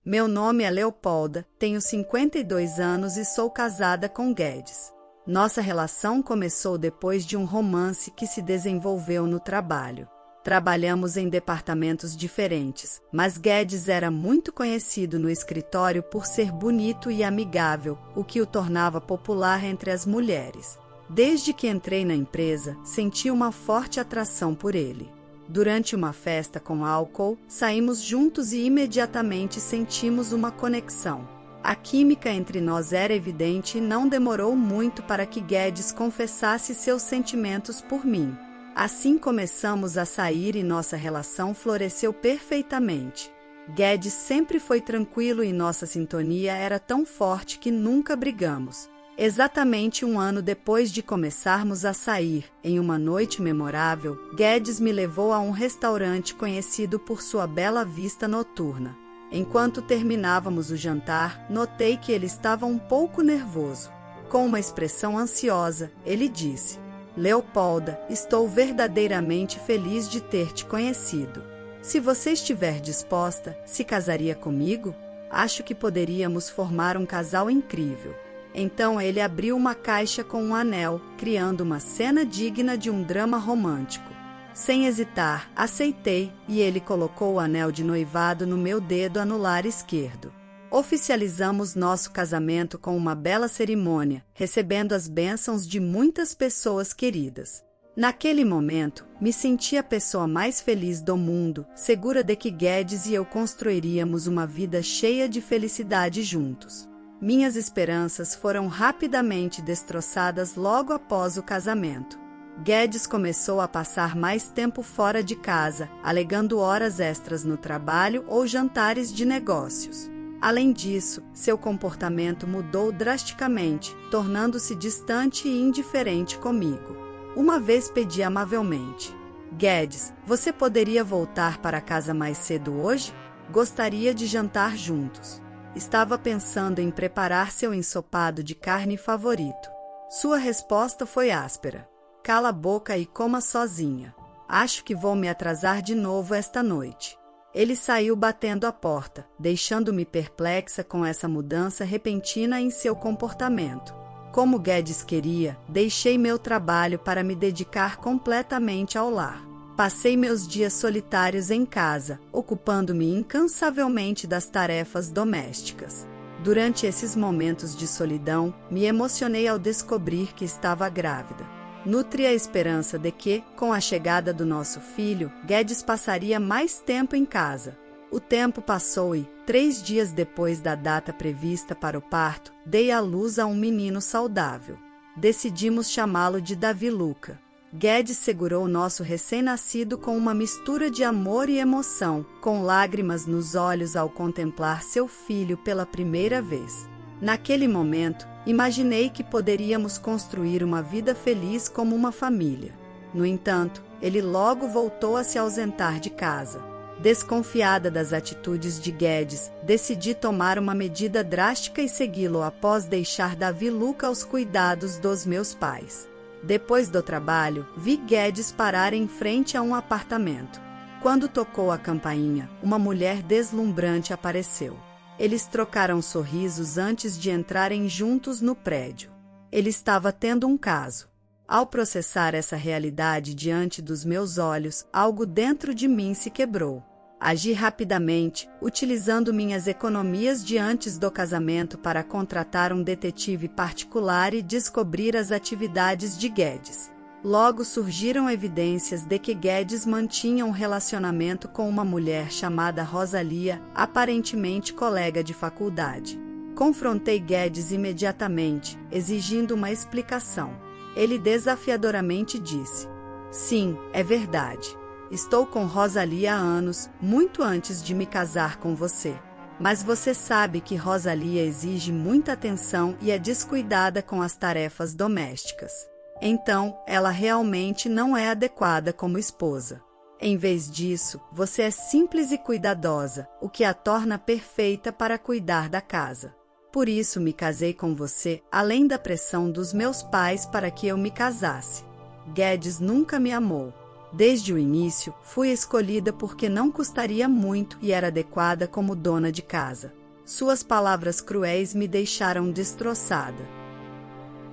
Meu nome é Leopolda, tenho 52 anos e sou casada com Guedes. Nossa relação começou depois de um romance que se desenvolveu no trabalho. Trabalhamos em departamentos diferentes, mas Guedes era muito conhecido no escritório por ser bonito e amigável, o que o tornava popular entre as mulheres. Desde que entrei na empresa, senti uma forte atração por ele. Durante uma festa com álcool, saímos juntos e imediatamente sentimos uma conexão. A química entre nós era evidente e não demorou muito para que Guedes confessasse seus sentimentos por mim. Assim começamos a sair e nossa relação floresceu perfeitamente. Guedes sempre foi tranquilo e nossa sintonia era tão forte que nunca brigamos. Exatamente um ano depois de começarmos a sair, em uma noite memorável, Guedes me levou a um restaurante conhecido por sua bela vista noturna. Enquanto terminávamos o jantar, notei que ele estava um pouco nervoso. Com uma expressão ansiosa, ele disse: Leopolda, estou verdadeiramente feliz de ter te conhecido. Se você estiver disposta, se casaria comigo? Acho que poderíamos formar um casal incrível. Então ele abriu uma caixa com um anel, criando uma cena digna de um drama romântico. Sem hesitar, aceitei e ele colocou o anel de noivado no meu dedo anular esquerdo. Oficializamos nosso casamento com uma bela cerimônia, recebendo as bênçãos de muitas pessoas queridas. Naquele momento, me senti a pessoa mais feliz do mundo, segura de que Guedes e eu construiríamos uma vida cheia de felicidade juntos. Minhas esperanças foram rapidamente destroçadas logo após o casamento. Guedes começou a passar mais tempo fora de casa, alegando horas extras no trabalho ou jantares de negócios. Além disso, seu comportamento mudou drasticamente, tornando-se distante e indiferente comigo. Uma vez pedi amavelmente: Guedes, você poderia voltar para casa mais cedo hoje? Gostaria de jantar juntos. Estava pensando em preparar seu ensopado de carne favorito. Sua resposta foi áspera: cala a boca e coma sozinha. Acho que vou me atrasar de novo esta noite. Ele saiu batendo a porta, deixando-me perplexa com essa mudança repentina em seu comportamento. Como Guedes queria, deixei meu trabalho para me dedicar completamente ao lar. Passei meus dias solitários em casa, ocupando-me incansavelmente das tarefas domésticas. Durante esses momentos de solidão, me emocionei ao descobrir que estava grávida. Nutri a esperança de que, com a chegada do nosso filho, Guedes passaria mais tempo em casa. O tempo passou e, 3 dias depois da data prevista para o parto, dei à luz a um menino saudável. Decidimos chamá-lo de Davi Luca. Guedes segurou nosso recém-nascido com uma mistura de amor e emoção, com lágrimas nos olhos ao contemplar seu filho pela primeira vez. Naquele momento, imaginei que poderíamos construir uma vida feliz como uma família. No entanto, ele logo voltou a se ausentar de casa. Desconfiada das atitudes de Guedes, decidi tomar uma medida drástica e segui-lo após deixar Davi Luca aos cuidados dos meus pais. Depois do trabalho, vi Guedes parar em frente a um apartamento. Quando tocou a campainha, uma mulher deslumbrante apareceu. Eles trocaram sorrisos antes de entrarem juntos no prédio. Ele estava tendo um caso. Ao processar essa realidade diante dos meus olhos, algo dentro de mim se quebrou. Agi rapidamente, utilizando minhas economias de antes do casamento para contratar um detetive particular e descobrir as atividades de Guedes. Logo surgiram evidências de que Guedes mantinha um relacionamento com uma mulher chamada Rosalia, aparentemente colega de faculdade. Confrontei Guedes imediatamente, exigindo uma explicação. Ele desafiadoramente disse: sim, é verdade. Estou com Rosalia há anos, muito antes de me casar com você. Mas você sabe que Rosalia exige muita atenção e é descuidada com as tarefas domésticas. Então, ela realmente não é adequada como esposa. Em vez disso, você é simples e cuidadosa, o que a torna perfeita para cuidar da casa. Por isso me casei com você, além da pressão dos meus pais para que eu me casasse. Guedes nunca me amou. Desde o início, fui escolhida porque não custaria muito e era adequada como dona de casa. Suas palavras cruéis me deixaram destroçada.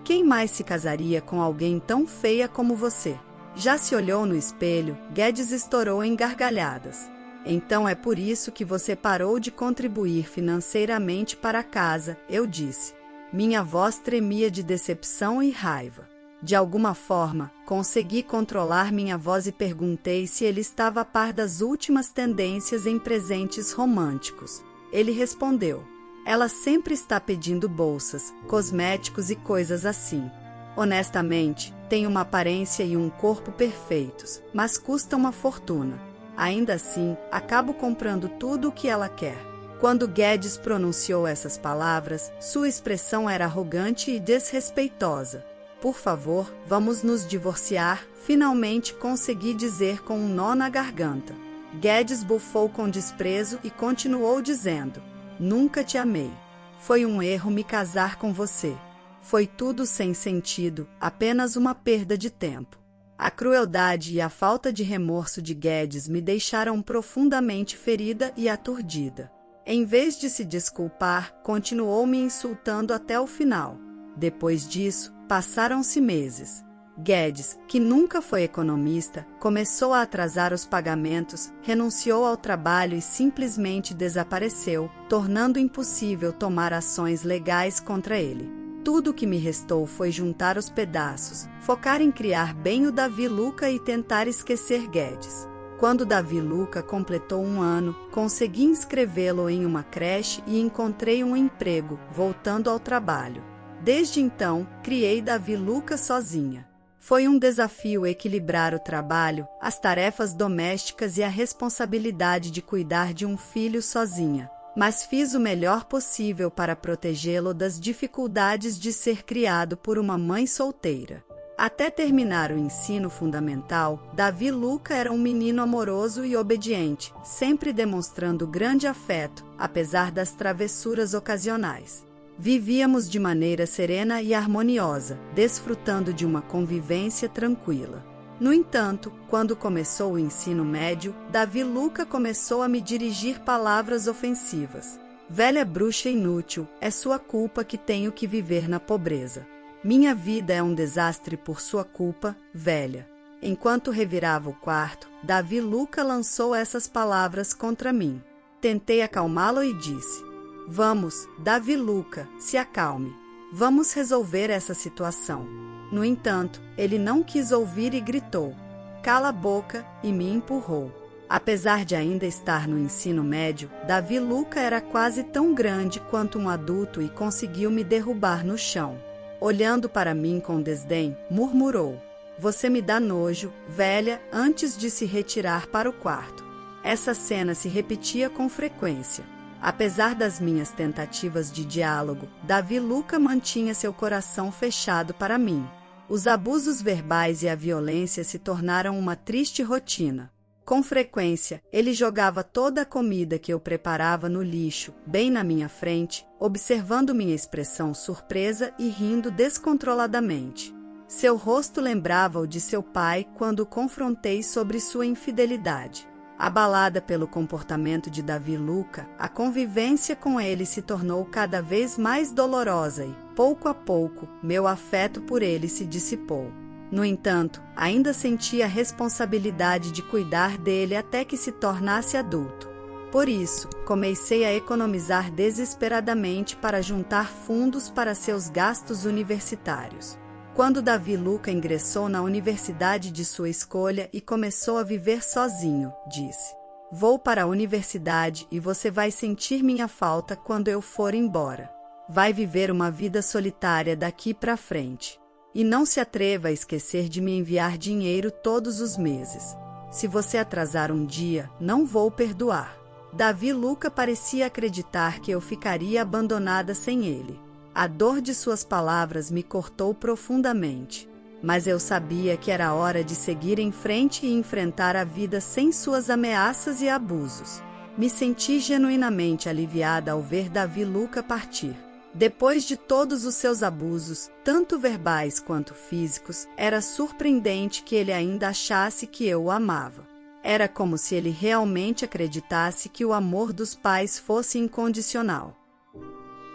Quem mais se casaria com alguém tão feia como você? Já se olhou no espelho? Guedes estourou em gargalhadas. Então é por isso que você parou de contribuir financeiramente para a casa, eu disse. Minha voz tremia de decepção e raiva. De alguma forma, consegui controlar minha voz e perguntei se ele estava a par das últimas tendências em presentes românticos. Ele respondeu: ela sempre está pedindo bolsas, cosméticos e coisas assim. Honestamente, tem uma aparência e um corpo perfeitos, mas custa uma fortuna. Ainda assim, acabo comprando tudo o que ela quer. Quando Guedes pronunciou essas palavras, sua expressão era arrogante e desrespeitosa. Por favor, vamos nos divorciar, finalmente consegui dizer com um nó na garganta. Guedes bufou com desprezo e continuou dizendo: nunca te amei. Foi um erro me casar com você. Foi tudo sem sentido, apenas uma perda de tempo. A crueldade e a falta de remorso de Guedes me deixaram profundamente ferida e aturdida. Em vez de se desculpar, continuou me insultando até o final. Depois disso, passaram-se meses. Guedes, que nunca foi economista, começou a atrasar os pagamentos, renunciou ao trabalho e simplesmente desapareceu, tornando impossível tomar ações legais contra ele. Tudo o que me restou foi juntar os pedaços, focar em criar bem o Davi Luca e tentar esquecer Guedes. Quando Davi Luca completou 1 ano, consegui inscrevê-lo em uma creche e encontrei um emprego, voltando ao trabalho. Desde então, criei Davi Luca sozinha. Foi um desafio equilibrar o trabalho, as tarefas domésticas e a responsabilidade de cuidar de um filho sozinha. Mas fiz o melhor possível para protegê-lo das dificuldades de ser criado por uma mãe solteira. Até terminar o ensino fundamental, Davi Luca era um menino amoroso e obediente, sempre demonstrando grande afeto, apesar das travessuras ocasionais. Vivíamos de maneira serena e harmoniosa, desfrutando de uma convivência tranquila. No entanto, quando começou o ensino médio, Davi Luca começou a me dirigir palavras ofensivas. Velha bruxa inútil, é sua culpa que tenho que viver na pobreza. Minha vida é um desastre por sua culpa, velha. Enquanto revirava o quarto, Davi Luca lançou essas palavras contra mim. Tentei acalmá-lo e disse: vamos, Davi Luca, se acalme. Vamos resolver essa situação. No entanto, ele não quis ouvir e gritou: cala a boca, e me empurrou. Apesar de ainda estar no ensino médio, Davi Luca era quase tão grande quanto um adulto e conseguiu me derrubar no chão. Olhando para mim com desdém, murmurou: você me dá nojo, velha, antes de se retirar para o quarto. Essa cena se repetia com frequência. Apesar das minhas tentativas de diálogo, Davi Luca mantinha seu coração fechado para mim. Os abusos verbais e a violência se tornaram uma triste rotina. Com frequência, ele jogava toda a comida que eu preparava no lixo, bem na minha frente, observando minha expressão surpresa e rindo descontroladamente. Seu rosto lembrava o de seu pai quando o confrontei sobre sua infidelidade. Abalada pelo comportamento de Davi Luca, a convivência com ele se tornou cada vez mais dolorosa e, pouco a pouco, meu afeto por ele se dissipou. No entanto, ainda sentia a responsabilidade de cuidar dele até que se tornasse adulto. Por isso, comecei a economizar desesperadamente para juntar fundos para seus gastos universitários. Quando Davi Luca ingressou na universidade de sua escolha e começou a viver sozinho, disse: vou para a universidade e você vai sentir minha falta quando eu for embora. Vai viver uma vida solitária daqui para frente. E não se atreva a esquecer de me enviar dinheiro todos os meses. Se você atrasar um dia, não vou perdoar. Davi Luca parecia acreditar que eu ficaria abandonada sem ele. A dor de suas palavras me cortou profundamente, mas eu sabia que era hora de seguir em frente e enfrentar a vida sem suas ameaças e abusos. Me senti genuinamente aliviada ao ver Davi Luca partir. Depois de todos os seus abusos, tanto verbais quanto físicos, era surpreendente que ele ainda achasse que eu o amava. Era como se ele realmente acreditasse que o amor dos pais fosse incondicional.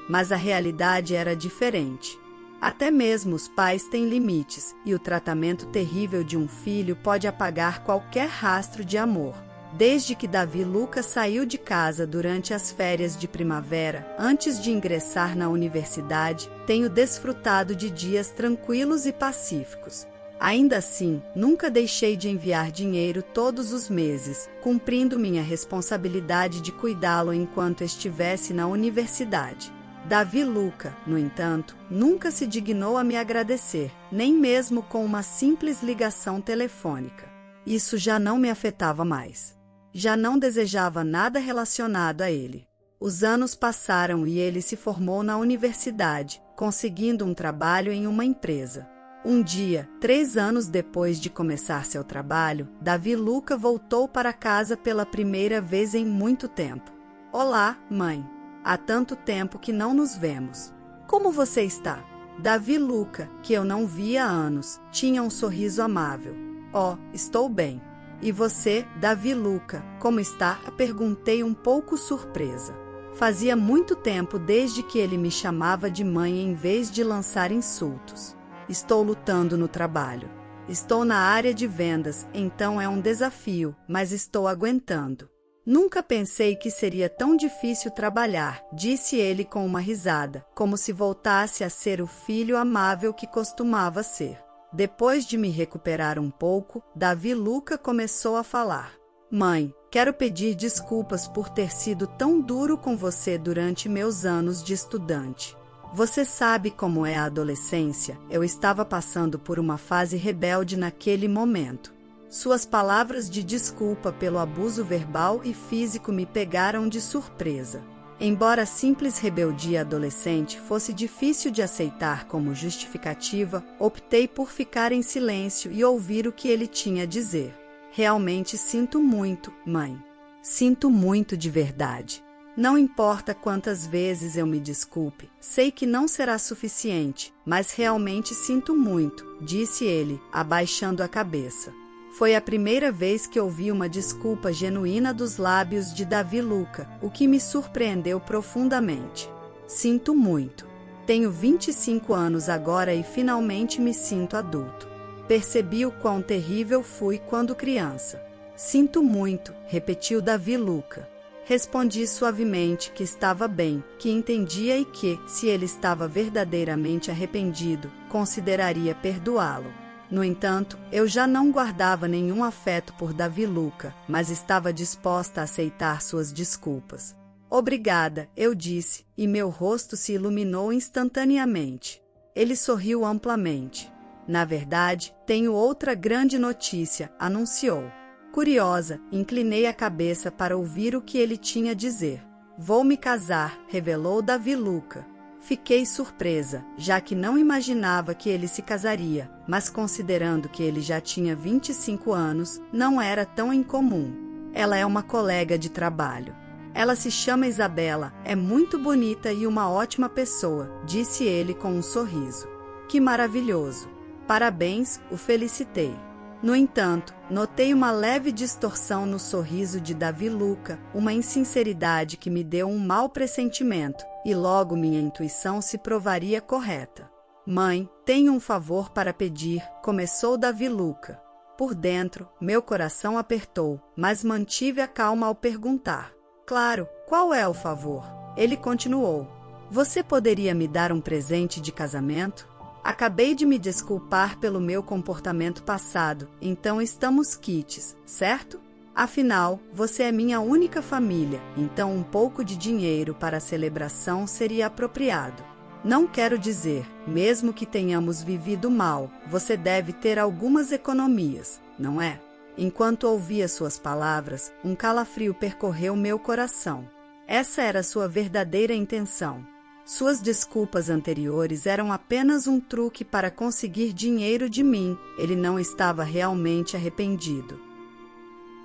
Mas a realidade era diferente. Até mesmo os pais têm limites, e o tratamento terrível de um filho pode apagar qualquer rastro de amor. Desde que Davi Lucca saiu de casa durante as férias de primavera, antes de ingressar na universidade, tenho desfrutado de dias tranquilos e pacíficos. Ainda assim, nunca deixei de enviar dinheiro todos os meses, cumprindo minha responsabilidade de cuidá-lo enquanto estivesse na universidade. Davi Lucca, no entanto, nunca se dignou a me agradecer, nem mesmo com uma simples ligação telefônica. Isso já não me afetava mais. Já não desejava nada relacionado a ele. Os anos passaram e ele se formou na universidade, conseguindo um trabalho em uma empresa. Um dia, 3 anos depois de começar seu trabalho, Davi Lucca voltou para casa pela primeira vez em muito tempo. Olá, mãe. Há tanto tempo que não nos vemos. Como você está? Davi Lucca, que eu não via há anos, tinha um sorriso amável. Oh, estou bem. E você, Davi Lucca, como está? Perguntei um pouco surpresa. Fazia muito tempo desde que ele me chamava de mãe em vez de lançar insultos. Estou lutando no trabalho. Estou na área de vendas, então é um desafio, mas estou aguentando. Nunca pensei que seria tão difícil trabalhar, disse ele com uma risada, como se voltasse a ser o filho amável que costumava ser. Depois de me recuperar um pouco, Davi Lucca começou a falar. Mãe, quero pedir desculpas por ter sido tão duro com você durante meus anos de estudante. Você sabe como é a adolescência, eu estava passando por uma fase rebelde naquele momento. Suas palavras de desculpa pelo abuso verbal e físico me pegaram de surpresa. Embora a simples rebeldia adolescente fosse difícil de aceitar como justificativa, optei por ficar em silêncio e ouvir o que ele tinha a dizer. Realmente sinto muito, mãe. Sinto muito de verdade. Não importa quantas vezes eu me desculpe, sei que não será suficiente, mas realmente sinto muito, disse ele, abaixando a cabeça. Foi a primeira vez que ouvi uma desculpa genuína dos lábios de Davi Lucca, o que me surpreendeu profundamente. Sinto muito. Tenho 25 anos agora e finalmente me sinto adulto. Percebi o quão terrível fui quando criança. Sinto muito, repetiu Davi Lucca. Respondi suavemente que estava bem, que entendia e que, se ele estava verdadeiramente arrependido, consideraria perdoá-lo. No entanto, eu já não guardava nenhum afeto por Davi Lucca, mas estava disposta a aceitar suas desculpas. Obrigada, eu disse, e meu rosto se iluminou instantaneamente. Ele sorriu amplamente. Na verdade, tenho outra grande notícia, anunciou. Curiosa, inclinei a cabeça para ouvir o que ele tinha a dizer. Vou me casar, revelou Davi Lucca. Fiquei surpresa, já que não imaginava que ele se casaria, mas considerando que ele já tinha 25 anos, não era tão incomum. Ela é uma colega de trabalho. Ela se chama Isabela, é muito bonita e uma ótima pessoa, disse ele com um sorriso. Que maravilhoso! Parabéns, o felicitei. No entanto, notei uma leve distorção no sorriso de Davi Lucca, uma insinceridade que me deu um mau pressentimento, e logo minha intuição se provaria correta. Mãe, tenho um favor para pedir, começou Davi Lucca. Por dentro, meu coração apertou, mas mantive a calma ao perguntar. Claro, qual é o favor? Ele continuou. Você poderia me dar um presente de casamento? Acabei de me desculpar pelo meu comportamento passado, então estamos quites, certo? Afinal, você é minha única família, então um pouco de dinheiro para a celebração seria apropriado. Não quero dizer, mesmo que tenhamos vivido mal, você deve ter algumas economias, não é? Enquanto ouvia suas palavras, um calafrio percorreu meu coração. Essa era sua verdadeira intenção. Suas desculpas anteriores eram apenas um truque para conseguir dinheiro de mim. Ele não estava realmente arrependido.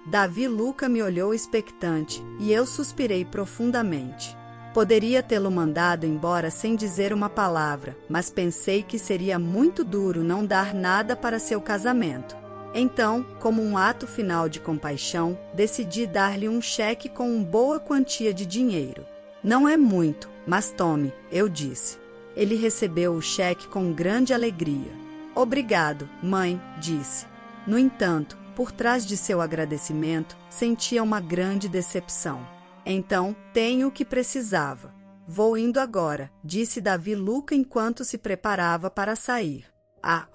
Davi Lucca me olhou expectante, e eu suspirei profundamente. Poderia tê-lo mandado embora sem dizer uma palavra, mas pensei que seria muito duro não dar nada para seu casamento. Então, como um ato final de compaixão, decidi dar-lhe um cheque com uma boa quantia de dinheiro. Não é muito, mas tome, eu disse. Ele recebeu o cheque com grande alegria. Obrigado, mãe, disse. No entanto, por trás de seu agradecimento, sentia uma grande decepção. Então, tenho o que precisava. Vou indo agora, disse Davi Luca enquanto se preparava para sair.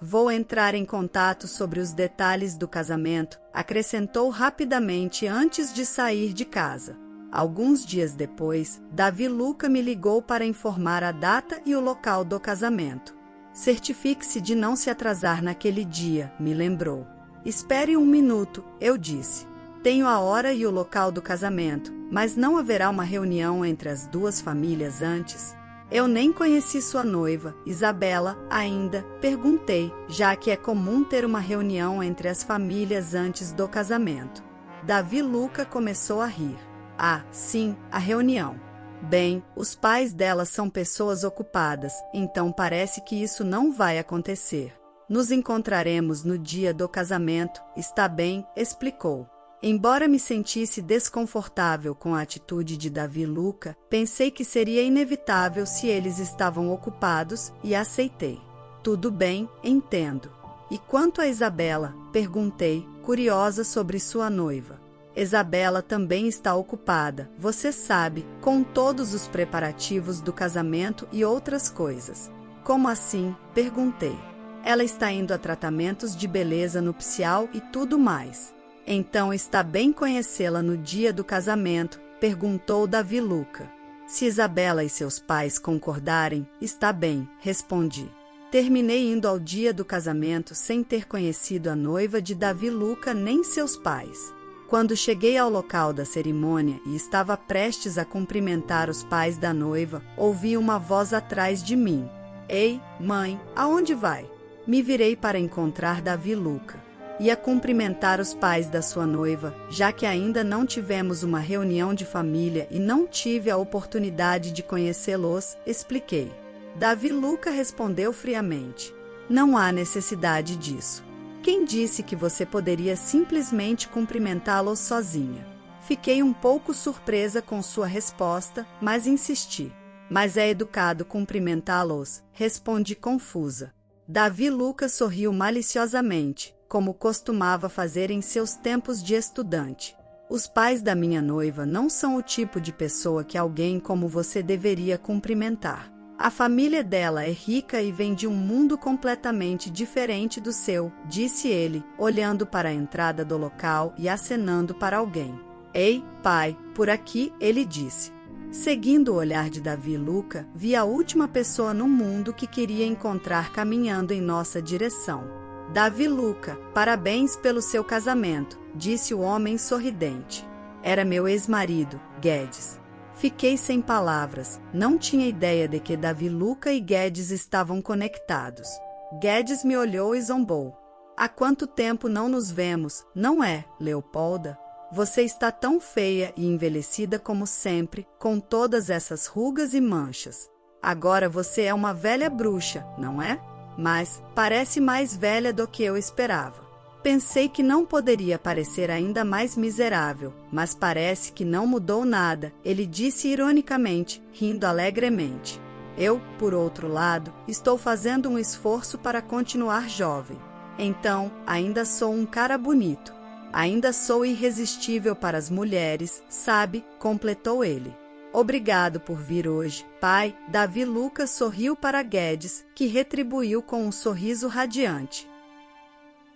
Vou entrar em contato sobre os detalhes do casamento, acrescentou rapidamente antes de sair de casa. Alguns dias depois, Davi Luca me ligou para informar a data e o local do casamento. Certifique-se de não se atrasar naquele dia, me lembrou. Espere um minuto, eu disse. Tenho a hora e o local do casamento, mas não haverá uma reunião entre as duas famílias antes? Eu nem conheci sua noiva, Isabela, ainda, perguntei, já que é comum ter uma reunião entre as famílias antes do casamento. Davi Luca começou a rir. Sim, a reunião. Bem, os pais dela são pessoas ocupadas, então parece que isso não vai acontecer. Nos encontraremos no dia do casamento, está bem, explicou. Embora me sentisse desconfortável com a atitude de Davi Luca, pensei que seria inevitável se eles estavam ocupados e aceitei. Tudo bem, entendo. E quanto a Isabela? Perguntei, curiosa sobre sua noiva. Isabela também está ocupada, você sabe, com todos os preparativos do casamento e outras coisas. Como assim? Perguntei. Ela está indo a tratamentos de beleza nupcial e tudo mais. Então está bem conhecê-la no dia do casamento? Perguntou Davi Luca. Se Isabela e seus pais concordarem, está bem, respondi. Terminei indo ao dia do casamento sem ter conhecido a noiva de Davi Luca nem seus pais. Quando cheguei ao local da cerimônia e estava prestes a cumprimentar os pais da noiva, ouvi uma voz atrás de mim. Ei, mãe, aonde vai? Me virei para encontrar Davi Luca. Ia cumprimentar os pais da sua noiva, já que ainda não tivemos uma reunião de família e não tive a oportunidade de conhecê-los, expliquei. Davi Luca respondeu friamente. Não há necessidade disso. Quem disse que você poderia simplesmente cumprimentá-los sozinha? Fiquei um pouco surpresa com sua resposta, mas insisti. Mas é educado cumprimentá-los, respondi confusa. Davi Luca sorriu maliciosamente, como costumava fazer em seus tempos de estudante. Os pais da minha noiva não são o tipo de pessoa que alguém como você deveria cumprimentar. A família dela é rica e vem de um mundo completamente diferente do seu, disse ele, olhando para a entrada do local e acenando para alguém. Ei, pai, por aqui, ele disse. Seguindo o olhar de Davi Luca, vi a última pessoa no mundo que queria encontrar caminhando em nossa direção. Davi Luca, parabéns pelo seu casamento, disse o homem sorridente. Era meu ex-marido, Guedes. Fiquei sem palavras, não tinha ideia de que Davi Luca e Guedes estavam conectados. Guedes me olhou e zombou. Há quanto tempo não nos vemos, não é, Leopolda? Você está tão feia e envelhecida como sempre, com todas essas rugas e manchas. Agora você é uma velha bruxa, não é? Mas parece mais velha do que eu esperava. Pensei que não poderia parecer ainda mais miserável, mas parece que não mudou nada, ele disse ironicamente, rindo alegremente. Eu, por outro lado, estou fazendo um esforço para continuar jovem. Então, ainda sou um cara bonito. Ainda sou irresistível para as mulheres, sabe? Completou ele. Obrigado por vir hoje, pai. Davi Luca sorriu para Guedes, que retribuiu com um sorriso radiante.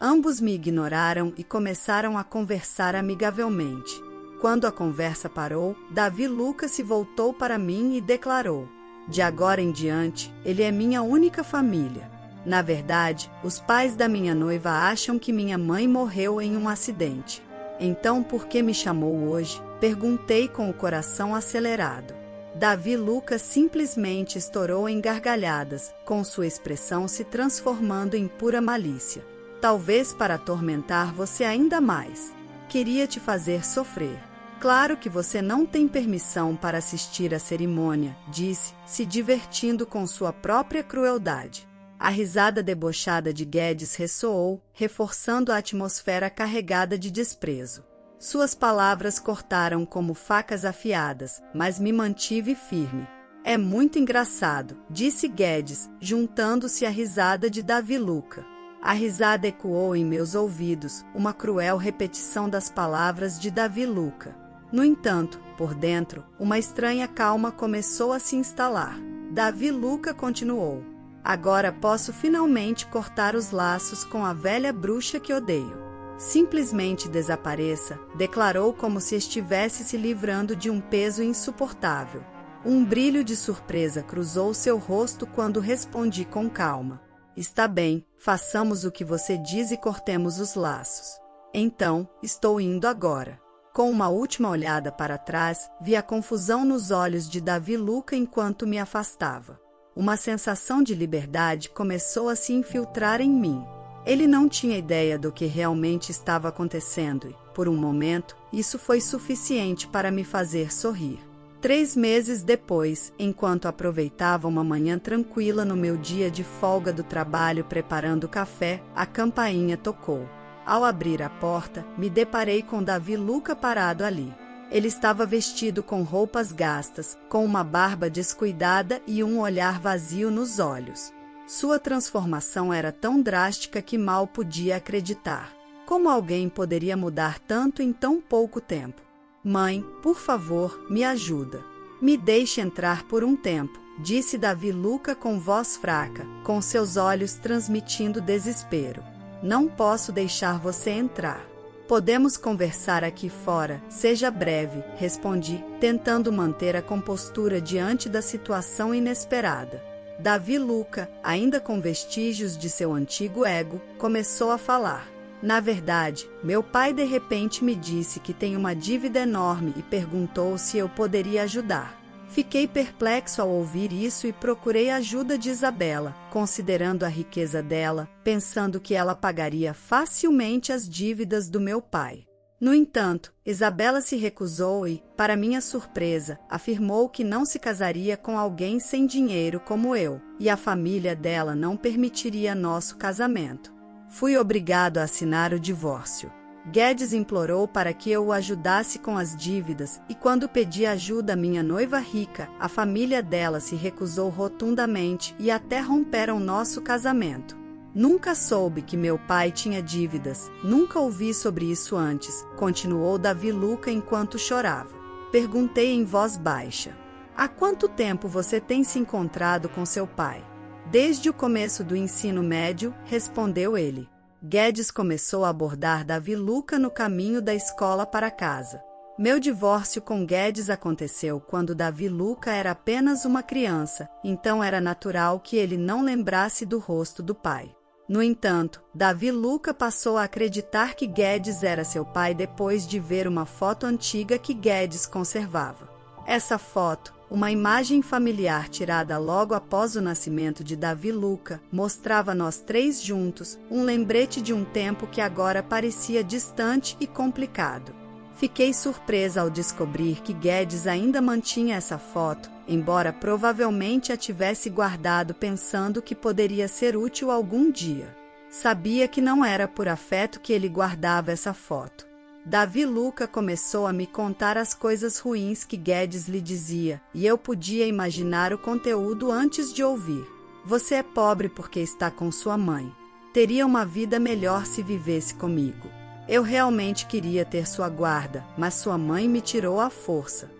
Ambos me ignoraram e começaram a conversar amigavelmente. Quando a conversa parou, Davi Luca se voltou para mim e declarou: de agora em diante, ele é minha única família. Na verdade, os pais da minha noiva acham que minha mãe morreu em um acidente. Então, por que me chamou hoje? Perguntei com o coração acelerado. Davi Luca simplesmente estourou em gargalhadas, com sua expressão se transformando em pura malícia. Talvez para atormentar você ainda mais. Queria te fazer sofrer. Claro que você não tem permissão para assistir à cerimônia, disse, se divertindo com sua própria crueldade. A risada debochada de Guedes ressoou, reforçando a atmosfera carregada de desprezo. Suas palavras cortaram como facas afiadas, mas me mantive firme. É muito engraçado, disse Guedes, juntando-se à risada de Davi Lucca. A risada ecoou em meus ouvidos, uma cruel repetição das palavras de Davi Lucca. No entanto, por dentro, uma estranha calma começou a se instalar. Davi Lucca continuou. Agora posso finalmente cortar os laços com a velha bruxa que odeio. Simplesmente desapareça, declarou como se estivesse se livrando de um peso insuportável. Um brilho de surpresa cruzou seu rosto quando respondi com calma. Está bem, façamos o que você diz e cortemos os laços. Então, estou indo agora. Com uma última olhada para trás, vi a confusão nos olhos de Davi Lucca enquanto me afastava. Uma sensação de liberdade começou a se infiltrar em mim. Ele não tinha ideia do que realmente estava acontecendo e, por um momento, isso foi suficiente para me fazer sorrir. 3 meses depois, enquanto aproveitava uma manhã tranquila no meu dia de folga do trabalho preparando café, a campainha tocou. Ao abrir a porta, me deparei com Davi Lucca parado ali. Ele estava vestido com roupas gastas, com uma barba descuidada e um olhar vazio nos olhos. Sua transformação era tão drástica que mal podia acreditar. Como alguém poderia mudar tanto em tão pouco tempo? Mãe, por favor, me ajuda. Me deixe entrar por um tempo, disse Davi Lucca com voz fraca, com seus olhos transmitindo desespero. Não posso deixar você entrar. Podemos conversar aqui fora, seja breve, respondi, tentando manter a compostura diante da situação inesperada. Davi Lucca, ainda com vestígios de seu antigo ego, começou a falar. Na verdade, meu pai de repente me disse que tem uma dívida enorme e perguntou se eu poderia ajudar. Fiquei perplexo ao ouvir isso e procurei a ajuda de Isabela, considerando a riqueza dela, pensando que ela pagaria facilmente as dívidas do meu pai. No entanto, Isabela se recusou e, para minha surpresa, afirmou que não se casaria com alguém sem dinheiro como eu, e a família dela não permitiria nosso casamento. Fui obrigado a assinar o divórcio. Guedes implorou para que eu o ajudasse com as dívidas, e quando pedi ajuda à minha noiva rica, a família dela se recusou rotundamente e até romperam nosso casamento. Nunca soube que meu pai tinha dívidas, nunca ouvi sobre isso antes, continuou Davi Lucca enquanto chorava. Perguntei em voz baixa. Há quanto tempo você tem se encontrado com seu pai? Desde o começo do ensino médio, respondeu ele. Guedes começou a abordar Davi Lucca no caminho da escola para casa. Meu divórcio com Guedes aconteceu quando Davi Lucca era apenas uma criança, então era natural que ele não lembrasse do rosto do pai. No entanto, Davi Lucca passou a acreditar que Guedes era seu pai depois de ver uma foto antiga que Guedes conservava. Essa foto, uma imagem familiar tirada logo após o nascimento de Davi Lucca, mostrava nós 3 juntos, um lembrete de um tempo que agora parecia distante e complicado. Fiquei surpresa ao descobrir que Guedes ainda mantinha essa foto, embora provavelmente a tivesse guardado pensando que poderia ser útil algum dia. Sabia que não era por afeto que ele guardava essa foto. Davi Lucca começou a me contar as coisas ruins que Guedes lhe dizia, e eu podia imaginar o conteúdo antes de ouvir. Você é pobre porque está com sua mãe. Teria uma vida melhor se vivesse comigo. Eu realmente queria ter sua guarda, mas sua mãe me tirou à força.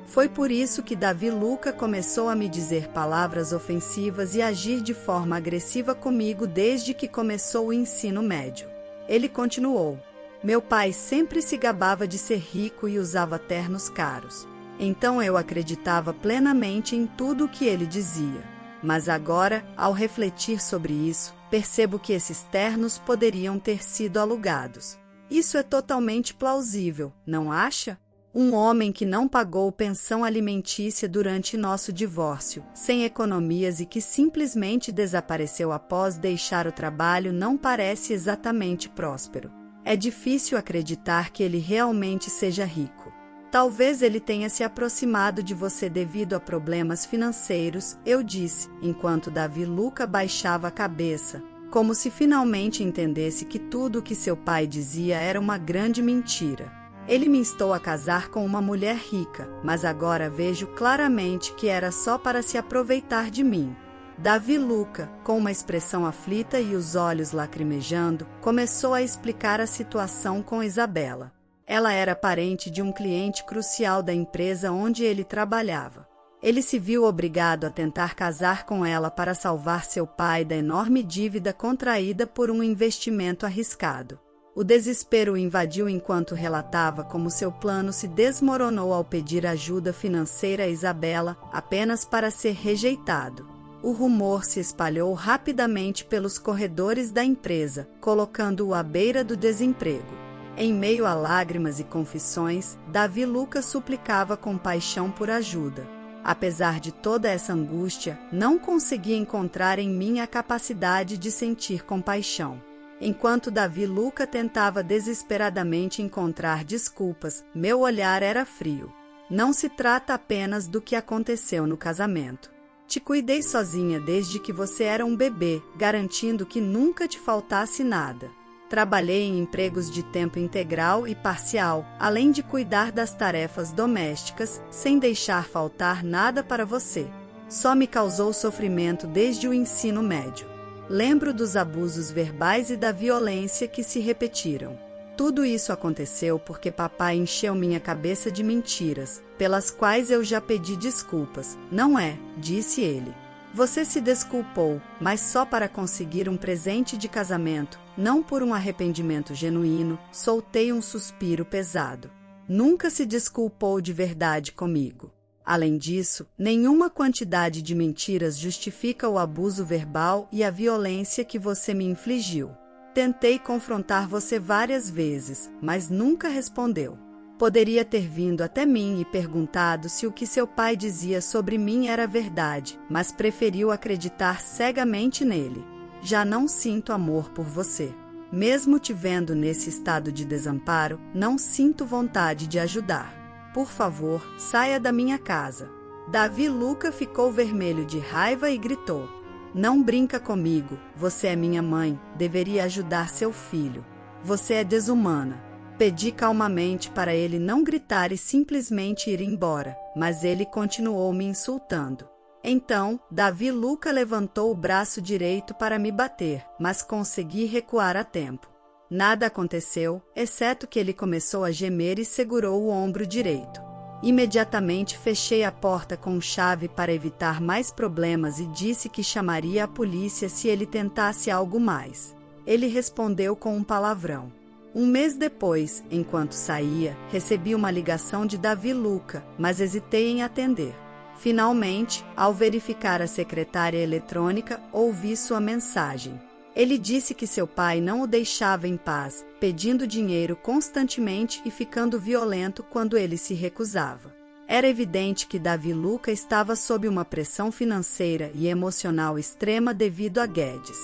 Foi por isso que Davi Lucca começou a me dizer palavras ofensivas e agir de forma agressiva comigo desde que começou o ensino médio. Ele continuou. Meu pai sempre se gabava de ser rico e usava ternos caros. Então eu acreditava plenamente em tudo o que ele dizia. Mas agora, ao refletir sobre isso, percebo que esses ternos poderiam ter sido alugados. Isso é totalmente plausível, não acha? Um homem que não pagou pensão alimentícia durante nosso divórcio, sem economias e que simplesmente desapareceu após deixar o trabalho não parece exatamente próspero. É difícil acreditar que ele realmente seja rico. Talvez ele tenha se aproximado de você devido a problemas financeiros, eu disse, enquanto Davi Luca baixava a cabeça, como se finalmente entendesse que tudo o que seu pai dizia era uma grande mentira. Ele me instou a casar com uma mulher rica, mas agora vejo claramente que era só para se aproveitar de mim. Davi Luca, com uma expressão aflita e os olhos lacrimejando, começou a explicar a situação com Isabela. Ela era parente de um cliente crucial da empresa onde ele trabalhava. Ele se viu obrigado a tentar casar com ela para salvar seu pai da enorme dívida contraída por um investimento arriscado. O desespero o invadiu enquanto relatava como seu plano se desmoronou ao pedir ajuda financeira a Isabela, apenas para ser rejeitado. O rumor se espalhou rapidamente pelos corredores da empresa, colocando-o à beira do desemprego. Em meio a lágrimas e confissões, Davi Luca suplicava com paixão por ajuda. Apesar de toda essa angústia, não conseguia encontrar em mim a capacidade de sentir compaixão. Enquanto Davi Luca tentava desesperadamente encontrar desculpas, meu olhar era frio. Não se trata apenas do que aconteceu no casamento. Te cuidei sozinha desde que você era um bebê, garantindo que nunca te faltasse nada. Trabalhei em empregos de tempo integral e parcial, além de cuidar das tarefas domésticas, sem deixar faltar nada para você. Só me causou sofrimento desde o ensino médio. Lembro dos abusos verbais e da violência que se repetiram. Tudo isso aconteceu porque papai encheu minha cabeça de mentiras, pelas quais eu já pedi desculpas. Não é, disse ele. Você se desculpou, mas só para conseguir um presente de casamento, não por um arrependimento genuíno. Soltei um suspiro pesado. Nunca se desculpou de verdade comigo. Além disso, nenhuma quantidade de mentiras justifica o abuso verbal e a violência que você me infligiu. Tentei confrontar você várias vezes, mas nunca respondeu. Poderia ter vindo até mim e perguntado se o que seu pai dizia sobre mim era verdade, mas preferiu acreditar cegamente nele. Já não sinto amor por você. Mesmo te vendo nesse estado de desamparo, não sinto vontade de ajudar. Por favor, saia da minha casa. Davi Luca ficou vermelho de raiva e gritou. Não brinca comigo, você é minha mãe, deveria ajudar seu filho. Você é desumana. Pedi calmamente para ele não gritar e simplesmente ir embora, mas ele continuou me insultando. Então, Davi Luca levantou o braço direito para me bater, mas consegui recuar a tempo. Nada aconteceu, exceto que ele começou a gemer e segurou o ombro direito. Imediatamente fechei a porta com chave para evitar mais problemas e disse que chamaria a polícia se ele tentasse algo mais. Ele respondeu com um palavrão. Um mês depois, enquanto saía, recebi uma ligação de Davi Luca, mas hesitei em atender. Finalmente, ao verificar a secretária eletrônica, ouvi sua mensagem. Ele disse que seu pai não o deixava em paz, pedindo dinheiro constantemente e ficando violento quando ele se recusava. Era evidente que Davi Luca estava sob uma pressão financeira e emocional extrema devido a Guedes.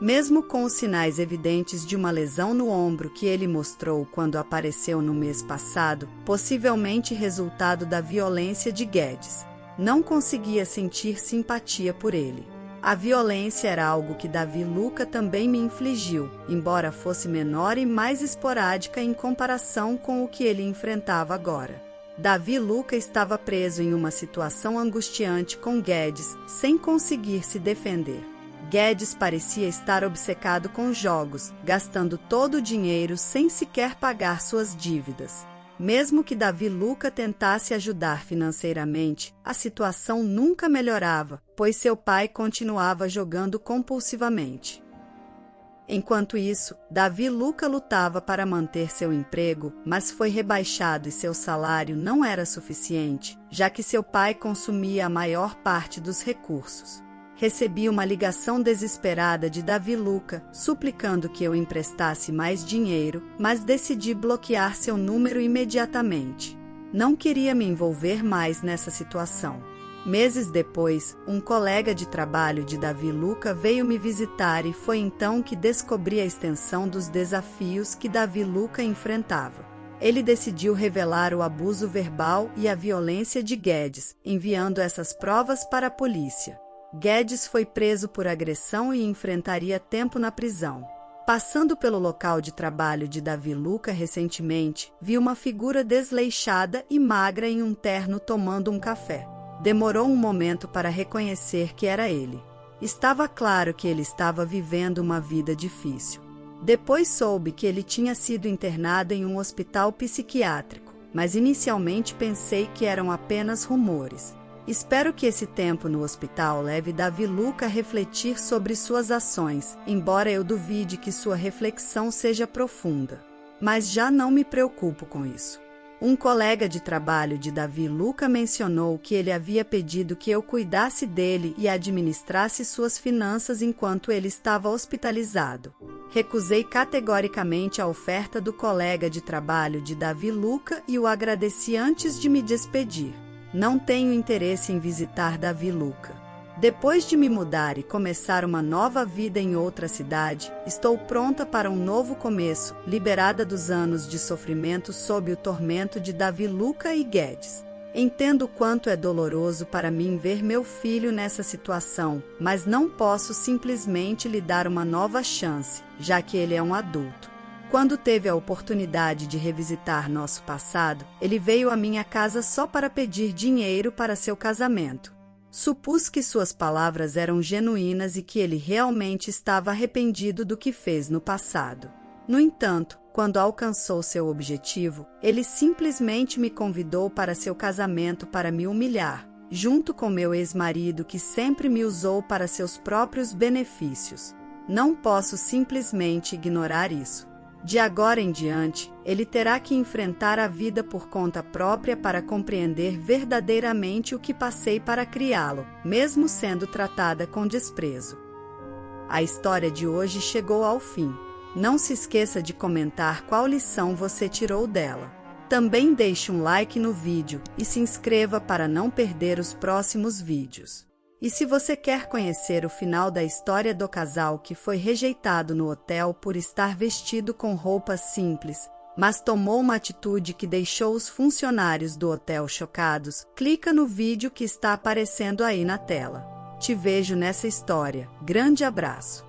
Mesmo com os sinais evidentes de uma lesão no ombro que ele mostrou quando apareceu no mês passado, possivelmente resultado da violência de Guedes, não conseguia sentir simpatia por ele. A violência era algo que Davi Luca também me infligiu, embora fosse menor e mais esporádica em comparação com o que ele enfrentava agora. Davi Luca estava preso em uma situação angustiante com Guedes, sem conseguir se defender. Guedes parecia estar obcecado com jogos, gastando todo o dinheiro sem sequer pagar suas dívidas. Mesmo que Davi Luca tentasse ajudar financeiramente, a situação nunca melhorava, pois seu pai continuava jogando compulsivamente. Enquanto isso, Davi Luca lutava para manter seu emprego, mas foi rebaixado e seu salário não era suficiente, já que seu pai consumia a maior parte dos recursos. Recebi uma ligação desesperada de Davi Luca, suplicando que eu emprestasse mais dinheiro, mas decidi bloquear seu número imediatamente. Não queria me envolver mais nessa situação. Meses depois, um colega de trabalho de Davi Luca veio me visitar e foi então que descobri a extensão dos desafios que Davi Luca enfrentava. Ele decidiu revelar o abuso verbal e a violência de Guedes, enviando essas provas para a polícia. Guedes foi preso por agressão e enfrentaria tempo na prisão. Passando pelo local de trabalho de Davi Lucca recentemente, vi uma figura desleixada e magra em um terno tomando um café. Demorou um momento para reconhecer que era ele. Estava claro que ele estava vivendo uma vida difícil. Depois soube que ele tinha sido internado em um hospital psiquiátrico, mas inicialmente pensei que eram apenas rumores. Espero que esse tempo no hospital leve Davi Lucca a refletir sobre suas ações, embora eu duvide que sua reflexão seja profunda. Mas já não me preocupo com isso. Um colega de trabalho de Davi Lucca mencionou que ele havia pedido que eu cuidasse dele e administrasse suas finanças enquanto ele estava hospitalizado. Recusei categoricamente a oferta do colega de trabalho de Davi Lucca e o agradeci antes de me despedir. Não tenho interesse em visitar Davi Lucca. Depois de me mudar e começar uma nova vida em outra cidade, estou pronta para um novo começo, liberada dos anos de sofrimento sob o tormento de Davi Lucca e Guedes. Entendo quanto é doloroso para mim ver meu filho nessa situação, mas não posso simplesmente lhe dar uma nova chance, já que ele é um adulto. Quando teve a oportunidade de revisitar nosso passado, ele veio à minha casa só para pedir dinheiro para seu casamento. Supus que suas palavras eram genuínas e que ele realmente estava arrependido do que fez no passado. No entanto, quando alcançou seu objetivo, ele simplesmente me convidou para seu casamento para me humilhar, junto com meu ex-marido que sempre me usou para seus próprios benefícios. Não posso simplesmente ignorar isso. De agora em diante, ele terá que enfrentar a vida por conta própria para compreender verdadeiramente o que passei para criá-lo, mesmo sendo tratada com desprezo. A história de hoje chegou ao fim. Não se esqueça de comentar qual lição você tirou dela. Também deixe um like no vídeo e se inscreva para não perder os próximos vídeos. E se você quer conhecer o final da história do casal que foi rejeitado no hotel por estar vestido com roupas simples, mas tomou uma atitude que deixou os funcionários do hotel chocados, clica no vídeo que está aparecendo aí na tela. Te vejo nessa história. Grande abraço!